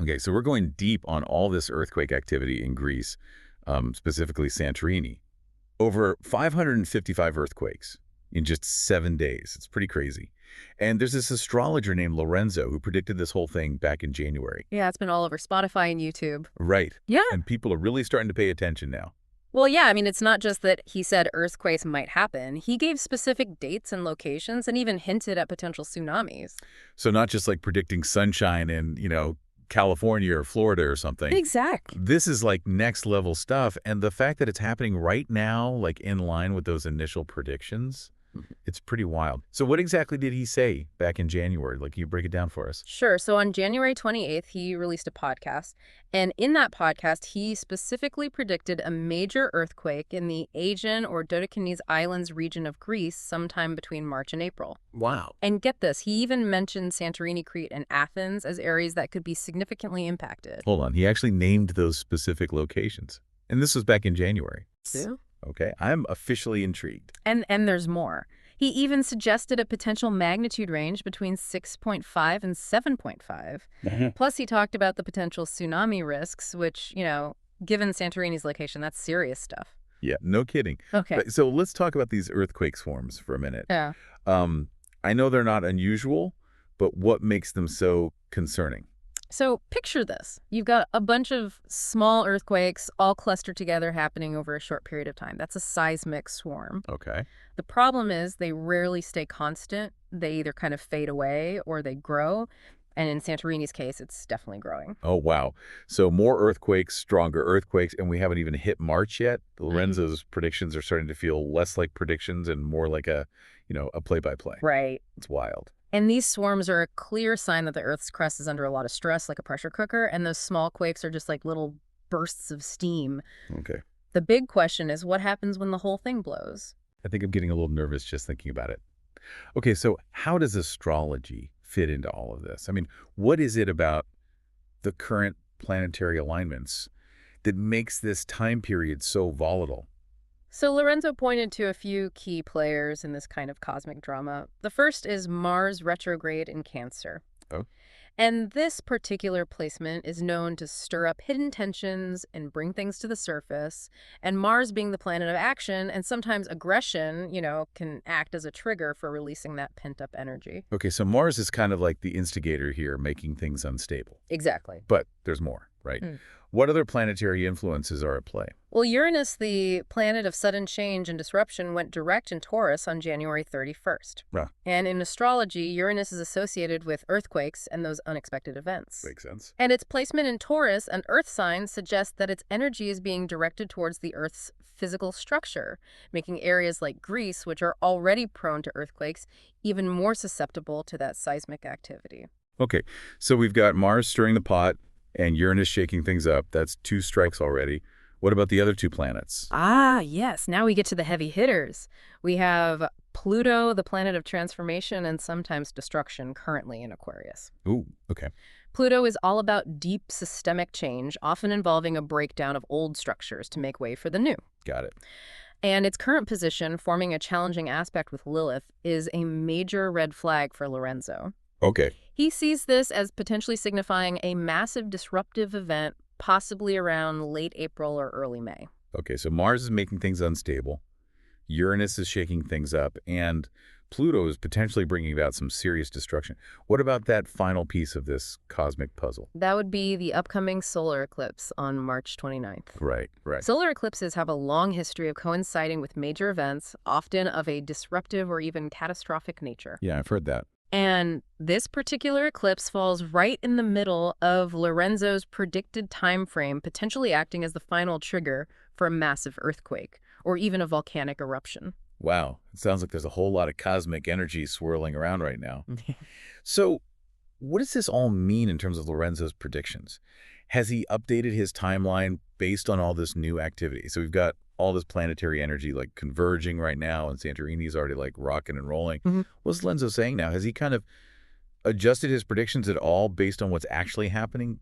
Okay, so we're going deep on all this earthquake activity in Greece, specifically Santorini. Over 555 earthquakes in just 7 days. It's pretty crazy. And there's this astrologer named Lorenzo who predicted this whole thing back in January. Yeah, it's been all over Spotify and YouTube. Right. Yeah. And people are really starting to pay attention now. Well, yeah, I mean, it's not just that he said earthquakes might happen. He gave specific dates and locations and even hinted at potential tsunamis. So not just like predicting sunshine in, California or Florida or something. Exactly. This is like next level stuff. And the fact that it's happening right now, like in line with those initial predictions, it's pretty wild. So what exactly did he say back in January? Like, can you break it down for us? Sure. So on January 28th, he released a podcast. And in that podcast, he specifically predicted a major earthquake in the Aegean or Dodecanese Islands region of Greece sometime between March and April. Wow. And get this, he even mentioned Santorini, Crete, and Athens as areas that could be significantly impacted. Hold on. He actually named those specific locations. And this was back in January. Yeah. Okay. I'm officially intrigued. And there's more. He even suggested a potential magnitude range between 6.5 and 7.5. Plus, he talked about the potential tsunami risks, which, given Santorini's location, that's serious stuff. Yeah, no kidding. Okay. But, so let's talk about these earthquake swarms for a minute. Yeah. I know they're not unusual, but what makes them so concerning? So picture this. You've got a bunch of small earthquakes all clustered together happening over a short period of time. That's a seismic swarm. Okay. The problem is they rarely stay constant. They either kind of fade away or they grow. And in Santorini's case, it's definitely growing. Oh, wow. So more earthquakes, stronger earthquakes, and we haven't even hit March yet. Lorenzo's predictions are starting to feel less like predictions and more like a play-by-play. Right. It's wild. And these swarms are a clear sign that the Earth's crust is under a lot of stress, like a pressure cooker, and those small quakes are just like little bursts of steam. Okay. The big question is what happens when the whole thing blows? I think I'm getting a little nervous just thinking about it. Okay, so how does astrology fit into all of this? I mean, what is it about the current planetary alignments that makes this time period so volatile? So Lorenzo pointed to a few key players in this kind of cosmic drama. The first is Mars retrograde in Cancer. Oh. And this particular placement is known to stir up hidden tensions and bring things to the surface. And Mars being the planet of action and sometimes aggression, can act as a trigger for releasing that pent-up energy. Okay, so Mars is kind of like the instigator here, making things unstable. Exactly. But there's more, right? What other planetary influences are at play? Well, Uranus, the planet of sudden change and disruption, went direct in Taurus on January 31st. Yeah. And in astrology, Uranus is associated with earthquakes and those unexpected events. Makes sense. And its placement in Taurus, an earth sign, suggests that its energy is being directed towards the Earth's physical structure, making areas like Greece, which are already prone to earthquakes, even more susceptible to that seismic activity. Okay, so we've got Mars stirring the pot and Uranus shaking things up. That's 2 strikes already. What about the other 2 planets? Ah, yes. Now we get to the heavy hitters. We have Pluto, the planet of transformation and sometimes destruction, currently in Aquarius. Ooh, okay. Pluto is all about deep systemic change, often involving a breakdown of old structures to make way for the new. Got it. And its current position, forming a challenging aspect with Lilith, is a major red flag for Lorenzo. Okay. He sees this as potentially signifying a massive disruptive event, possibly around late April or early May. Okay, so Mars is making things unstable, Uranus is shaking things up, and Pluto is potentially bringing about some serious destruction. What about that final piece of this cosmic puzzle? That would be the upcoming solar eclipse on March 29th. Right. Solar eclipses have a long history of coinciding with major events, often of a disruptive or even catastrophic nature. Yeah, I've heard that. And this particular eclipse falls right in the middle of Lorenzo's predicted time frame, potentially acting as the final trigger for a massive earthquake or even a volcanic eruption. Wow. It sounds like there's a whole lot of cosmic energy swirling around right now. So what does this all mean in terms of Lorenzo's predictions? Has he updated his timeline based on all this new activity? So we've got all this planetary energy like converging right now, and Santorini's already like rocking and rolling. What's Lorenzo saying now? Has he kind of adjusted his predictions at all based on what's actually happening,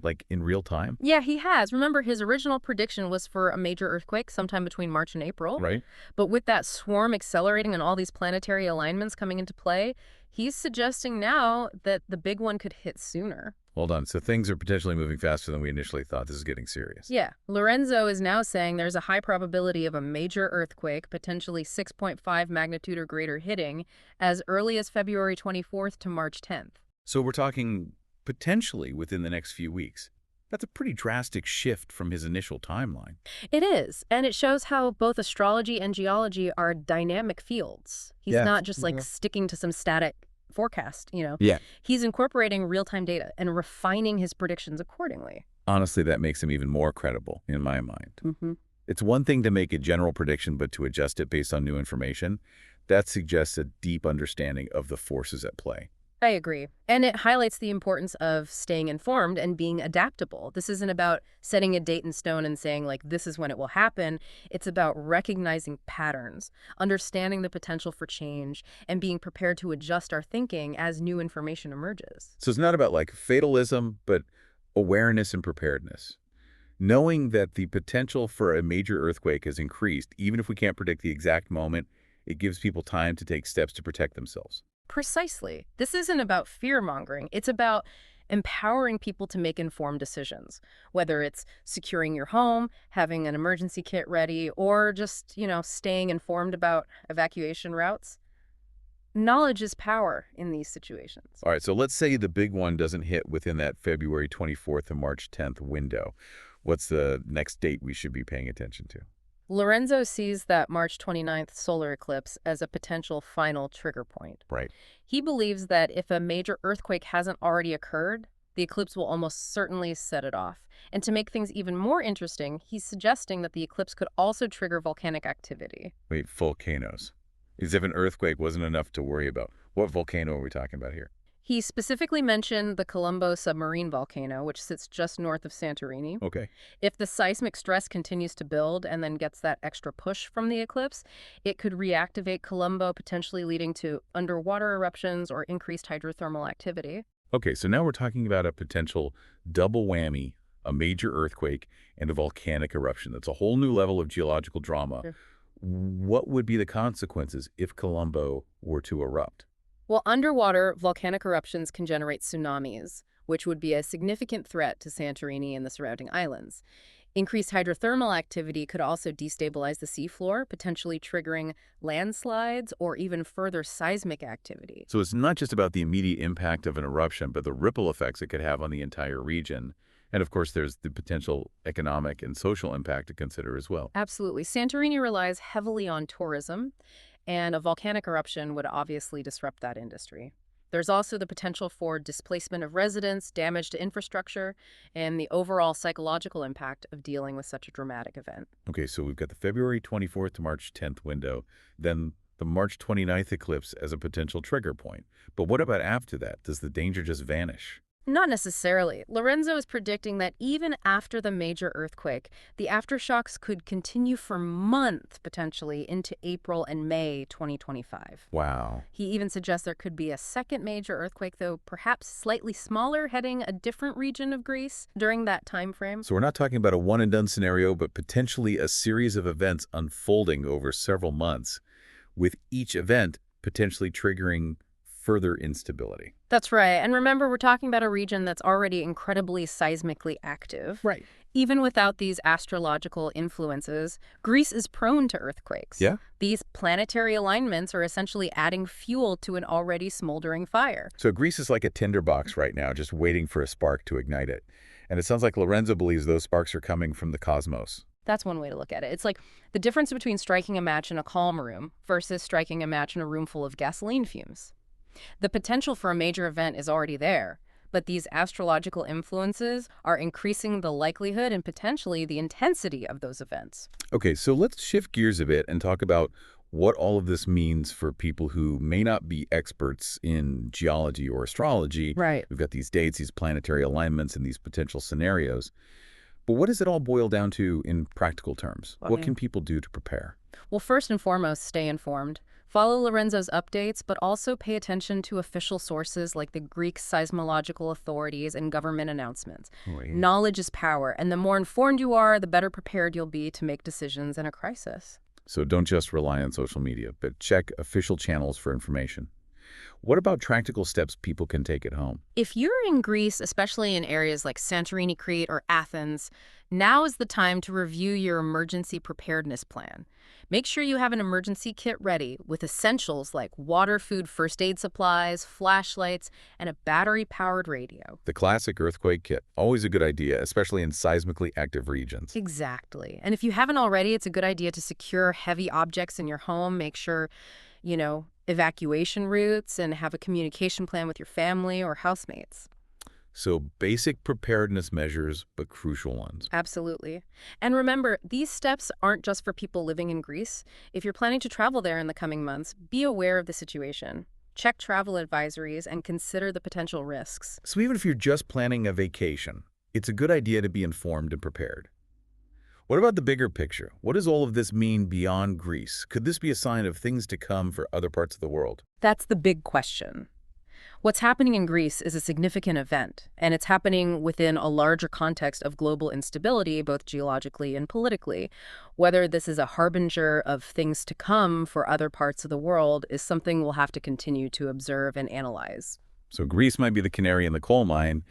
like in real time? Yeah, he has. Remember, his original prediction was for a major earthquake sometime between March and April. Right. But with that swarm accelerating and all these planetary alignments coming into play, he's suggesting now that the big one could hit sooner. Hold on. So things are potentially moving faster than we initially thought. This is getting serious. Yeah, Lorenzo is now saying there's a high probability of a major earthquake, potentially 6.5 magnitude or greater hitting, as early as February 24th to March 10th. So we're talking potentially within the next few weeks. That's a pretty drastic shift from his initial timeline. It is, and it shows how both astrology and geology are dynamic fields. He's Yeah. not just like sticking to some static forecast, Yeah. He's incorporating real-time data and refining his predictions accordingly. Honestly, that makes him even more credible in my mind. Mm-hmm. It's one thing to make a general prediction, but to adjust it based on new information, that suggests a deep understanding of the forces at play. I agree. And it highlights the importance of staying informed and being adaptable. This isn't about setting a date in stone and saying, like, this is when it will happen. It's about recognizing patterns, understanding the potential for change, and being prepared to adjust our thinking as new information emerges. So it's not about like fatalism, but awareness and preparedness. Knowing that the potential for a major earthquake has increased, even if we can't predict the exact moment, it gives people time to take steps to protect themselves. Precisely. This isn't about fear-mongering. It's about empowering people to make informed decisions, whether it's securing your home, having an emergency kit ready, or just, staying informed about evacuation routes. Knowledge is power in these situations. All right, so let's say the big one doesn't hit within that February 24th and March 10th window. What's the next date we should be paying attention to? Lorenzo sees that March 29th solar eclipse as a potential final trigger point. Right. He believes that if a major earthquake hasn't already occurred, the eclipse will almost certainly set it off. And to make things even more interesting, he's suggesting that the eclipse could also trigger volcanic activity. Wait, volcanoes. As if an earthquake wasn't enough to worry about. What volcano are we talking about here? He specifically mentioned the Colombo submarine volcano, which sits just north of Santorini. Okay. If the seismic stress continues to build and then gets that extra push from the eclipse, it could reactivate Colombo, potentially leading to underwater eruptions or increased hydrothermal activity. Okay, so now we're talking about a potential double whammy, a major earthquake, and a volcanic eruption. That's a whole new level of geological drama. Sure. What would be the consequences if Colombo were to erupt? Well, underwater, volcanic eruptions can generate tsunamis, which would be a significant threat to Santorini and the surrounding islands. Increased hydrothermal activity could also destabilize the seafloor, potentially triggering landslides or even further seismic activity. So it's not just about the immediate impact of an eruption, but the ripple effects it could have on the entire region. And of course, there's the potential economic and social impact to consider as well. Absolutely. Santorini relies heavily on tourism, and a volcanic eruption would obviously disrupt that industry. There's also the potential for displacement of residents, damage to infrastructure, and the overall psychological impact of dealing with such a dramatic event. Okay, so we've got the February 24th to March 10th window, then the March 29th eclipse as a potential trigger point. But what about after that? Does the danger just vanish? Not necessarily. Lorenzo is predicting that even after the major earthquake, the aftershocks could continue for months, potentially, into April and May 2025. Wow. He even suggests there could be a second major earthquake, though perhaps slightly smaller, heading a different region of Greece during that time frame. So we're not talking about a one-and-done scenario, but potentially a series of events unfolding over several months, with each event potentially triggering further instability. That's right. And remember, we're talking about a region that's already incredibly seismically active. Right. Even without these astrological influences, Greece is prone to earthquakes. Yeah. These planetary alignments are essentially adding fuel to an already smoldering fire. So Greece is like a tinderbox right now, just waiting for a spark to ignite it. And it sounds like Lorenzo believes those sparks are coming from the cosmos. That's one way to look at it. It's like the difference between striking a match in a calm room versus striking a match in a room full of gasoline fumes. The potential for a major event is already there, but these astrological influences are increasing the likelihood and potentially the intensity of those events. Okay, so let's shift gears a bit and talk about what all of this means for people who may not be experts in geology or astrology. Right. We've got these dates, these planetary alignments, and these potential scenarios. But what does it all boil down to in practical terms? What can people do to prepare? Well, first and foremost, stay informed. Follow Lorenzo's updates, but also pay attention to official sources like the Greek seismological authorities and government announcements. Oh, yeah. Knowledge is power, and the more informed you are, the better prepared you'll be to make decisions in a crisis. So don't just rely on social media, but check official channels for information. What about practical steps people can take at home? If you're in Greece, especially in areas like Santorini, Crete, or Athens, now is the time to review your emergency preparedness plan. Make sure you have an emergency kit ready with essentials like water, food, first aid supplies, flashlights, and a battery-powered radio. The classic earthquake kit, always a good idea, especially in seismically active regions. Exactly. And if you haven't already, it's a good idea to secure heavy objects in your home. Make sure, evacuation routes and have a communication plan with your family or housemates. So basic preparedness measures, but crucial ones. Absolutely. And remember, these steps aren't just for people living in Greece. If you're planning to travel there in the coming months, be aware of the situation. Check travel advisories and consider the potential risks. So even if you're just planning a vacation, it's a good idea to be informed and prepared. What about the bigger picture? What does all of this mean beyond Greece? Could this be a sign of things to come for other parts of the world? That's the big question. What's happening in Greece is a significant event, and it's happening within a larger context of global instability, both geologically and politically. Whether this is a harbinger of things to come for other parts of the world is something we'll have to continue to observe and analyze. So Greece might be the canary in the coal mine,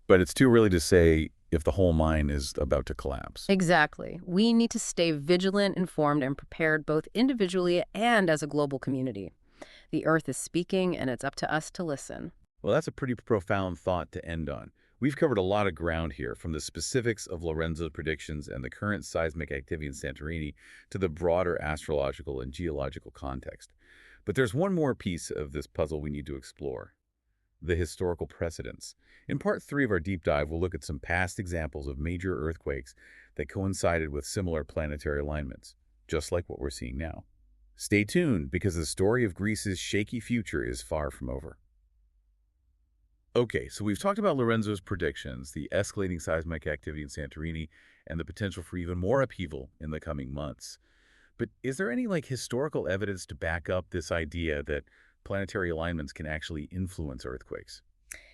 but it's too early to say if the whole mine is about to collapse. Exactly. We need to stay vigilant, informed, and prepared both individually and as a global community. The Earth is speaking, and it's up to us to listen. Well, that's a pretty profound thought to end on. We've covered a lot of ground here, from the specifics of Lorenzo's predictions and the current seismic activity in Santorini to the broader astrological and geological context. But there's one more piece of this puzzle we need to explore: the historical precedents. In part 3 of our deep dive, we'll look at some past examples of major earthquakes that coincided with similar planetary alignments, just like what we're seeing now. Stay tuned, because the story of Greece's shaky future is far from over. Okay, so we've talked about Lorenzo's predictions, the escalating seismic activity in Santorini, and the potential for even more upheaval in the coming months. But is there any historical evidence to back up this idea that planetary alignments can actually influence earthquakes?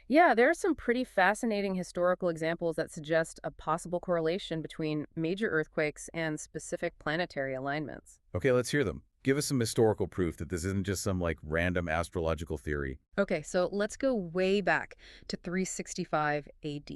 Yeah, there are some pretty fascinating historical examples that suggest a possible correlation between major earthquakes and specific planetary alignments. Okay, let's hear them. Give us some historical proof that this isn't just some random astrological theory. Okay, so let's go way back to 365 AD.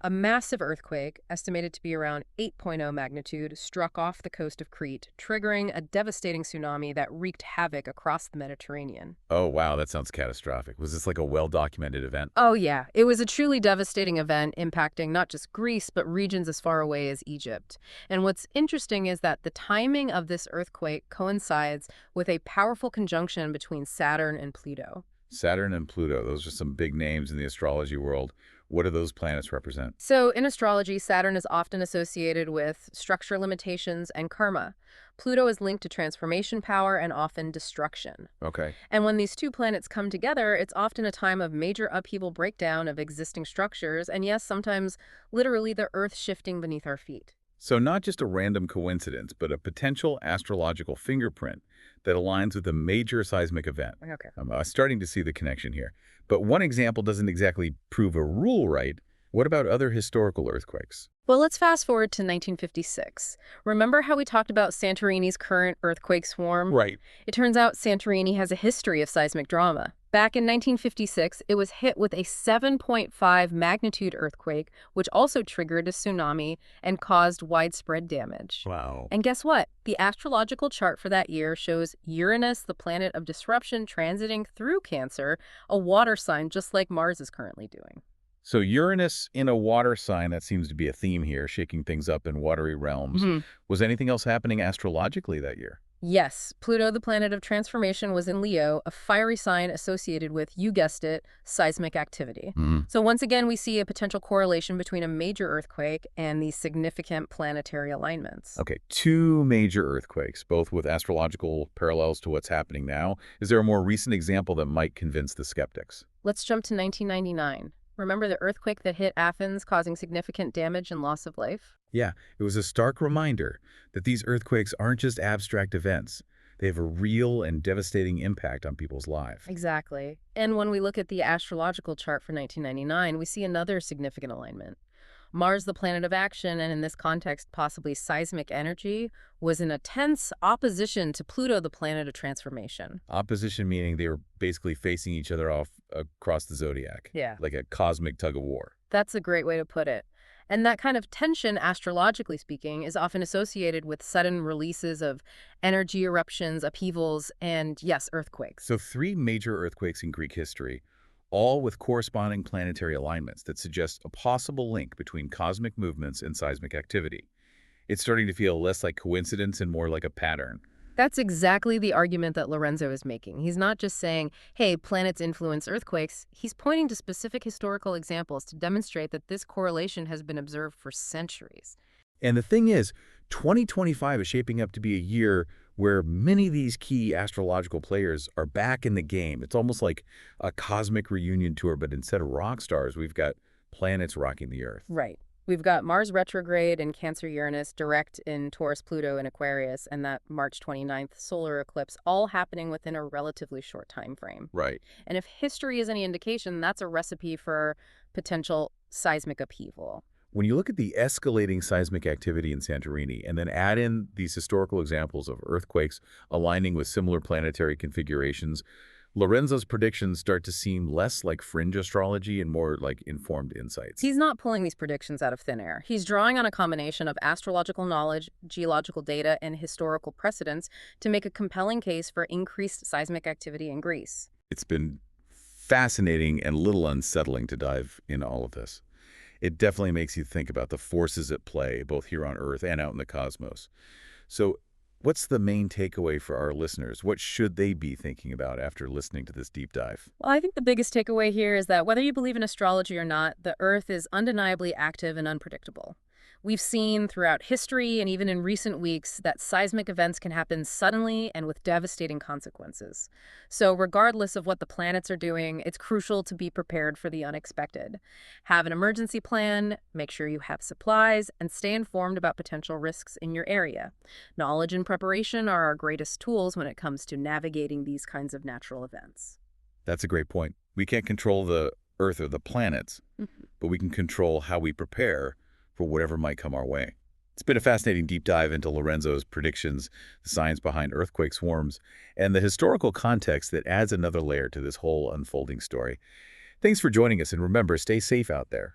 A massive earthquake, estimated to be around 8.0 magnitude, struck off the coast of Crete, triggering a devastating tsunami that wreaked havoc across the Mediterranean. Oh, wow, that sounds catastrophic. Was this a well-documented event? Oh yeah, it was a truly devastating event impacting not just Greece, but regions as far away as Egypt. And what's interesting is that the timing of this earthquake coincides with a powerful conjunction between Saturn and Pluto. Saturn and Pluto, those are some big names in the astrology world. What do those planets represent? So in astrology, Saturn is often associated with structure limitations and karma. Pluto is linked to transformation power and often destruction. Okay. And when these two planets come together, it's often a time of major upheaval, breakdown of existing structures, and yes, sometimes literally the earth shifting beneath our feet. So not just a random coincidence, but a potential astrological fingerprint that aligns with a major seismic event. Okay. I'm starting to see the connection here. But one example doesn't exactly prove a rule right. What about other historical earthquakes? Well, let's fast forward to 1956. Remember how we talked about Santorini's current earthquake swarm? Right. It turns out Santorini has a history of seismic drama. Back in 1956, it was hit with a 7.5 magnitude earthquake, which also triggered a tsunami and caused widespread damage. Wow. And guess what? The astrological chart for that year shows Uranus, the planet of disruption, transiting through Cancer, a water sign just like Mars is currently doing. So Uranus in a water sign, that seems to be a theme here, shaking things up in watery realms. Was anything else happening astrologically that year? Yes, Pluto, the planet of transformation, was in Leo, a fiery sign associated with, you guessed it, seismic activity. So once again, we see a potential correlation between a major earthquake and these significant planetary alignments. Okay, 2 major earthquakes, both with astrological parallels to what's happening now. Is there a more recent example that might convince the skeptics? Let's jump to 1999. Remember the earthquake that hit Athens, causing significant damage and loss of life? Yeah, it was a stark reminder that these earthquakes aren't just abstract events. They have a real and devastating impact on people's lives. Exactly. And when we look at the astrological chart for 1999, we see another significant alignment. Mars, the planet of action, and in this context, possibly seismic energy, was in a tense opposition to Pluto, the planet of transformation. Opposition meaning they were basically facing each other off across the zodiac, Yeah. like a cosmic tug of war. That's a great way to put it. And that kind of tension, astrologically speaking, is often associated with sudden releases of energy eruptions, upheavals, and, yes, earthquakes. So 3 major earthquakes in Greek history, all with corresponding planetary alignments that suggest a possible link between cosmic movements and seismic activity. It's starting to feel less like coincidence and more like a pattern. That's exactly the argument that Lorenzo is making. He's not just saying, hey, planets influence earthquakes. He's pointing to specific historical examples to demonstrate that this correlation has been observed for centuries. And the thing is, 2025 is shaping up to be a year where many of these key astrological players are back in the game. It's almost like a cosmic reunion tour, but instead of rock stars, we've got planets rocking the Earth. Right. We've got Mars retrograde in Cancer Uranus, direct in Taurus Pluto and Aquarius, and that March 29th solar eclipse all happening within a relatively short time frame. Right. And if history is any indication, that's a recipe for potential seismic upheaval. When you look at the escalating seismic activity in Santorini and then add in these historical examples of earthquakes aligning with similar planetary configurations, Lorenzo's predictions start to seem less like fringe astrology and more like informed insights. He's not pulling these predictions out of thin air. He's drawing on a combination of astrological knowledge, geological data, and historical precedents to make a compelling case for increased seismic activity in Greece. It's been fascinating and a little unsettling to dive into all of this. It definitely makes you think about the forces at play, both here on Earth and out in the cosmos. So what's the main takeaway for our listeners? What should they be thinking about after listening to this deep dive? Well, I think the biggest takeaway here is that whether you believe in astrology or not, the Earth is undeniably active and unpredictable. We've seen throughout history and even in recent weeks that seismic events can happen suddenly and with devastating consequences. So regardless of what the planets are doing, it's crucial to be prepared for the unexpected. Have an emergency plan, make sure you have supplies, and stay informed about potential risks in your area. Knowledge and preparation are our greatest tools when it comes to navigating these kinds of natural events. That's a great point. We can't control the Earth or the planets, but we can control how we prepare for whatever might come our way. It's been a fascinating deep dive into Lorenzo's predictions, the science behind earthquake swarms, and the historical context that adds another layer to this whole unfolding story. Thanks for joining us, and remember, stay safe out there.